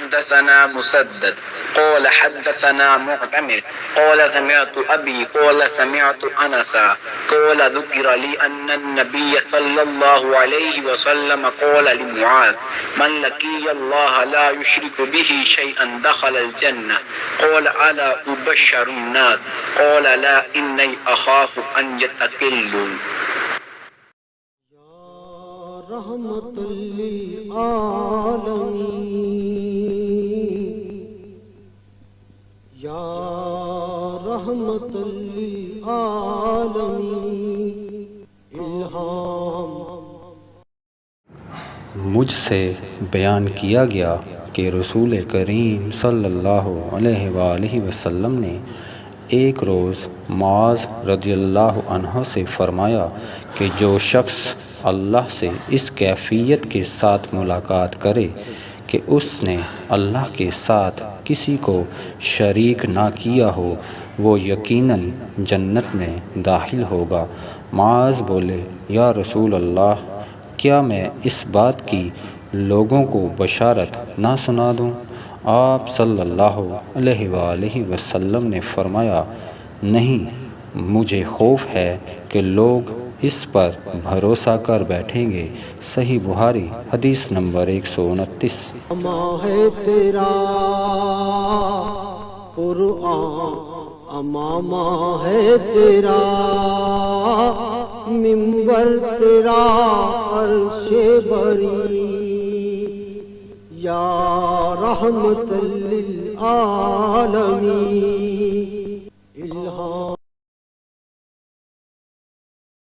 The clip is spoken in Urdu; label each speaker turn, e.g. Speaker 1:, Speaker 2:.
Speaker 1: حدثنا مسدد قال حدثنا معتمر قال سمعت أبي قال سمعت أنسا قال ذكر لي أن النبي صلى الله عليه وسلم قال لمعاذ من لقي الله لا يشرك به شيئا دخل الجنة قال ألا أبشر الناس قال لا إني أخاف أن يتكلوا.
Speaker 2: رحمت للعالمین یا رحمت للعالمین الہام.
Speaker 3: مجھ سے بیان کیا گیا کہ رسول کریم صلی اللہ علیہ وآلہ وسلم نے ایک روز معاذ رضی اللہ عنہ سے فرمایا کہ جو شخص اللہ سے اس کیفیت کے ساتھ ملاقات کرے کہ اس نے اللہ کے ساتھ کسی کو شریک نہ کیا ہو وہ یقیناً جنت میں داخل ہوگا. معاذ بولے یا رسول اللہ کیا میں اس بات کی لوگوں کو بشارت نہ سنا دوں؟ آپ صلی اللہ علیہ وآلہ وسلم نے فرمایا نہیں، مجھے خوف ہے کہ لوگ اس پر بھروسہ کر بیٹھیں گے. صحیح بخاری حدیث نمبر 129.
Speaker 2: ہے تیرا قرآن امامہ ہے تیرا منبر تیرا عرش بری یا رحمت للعالمین.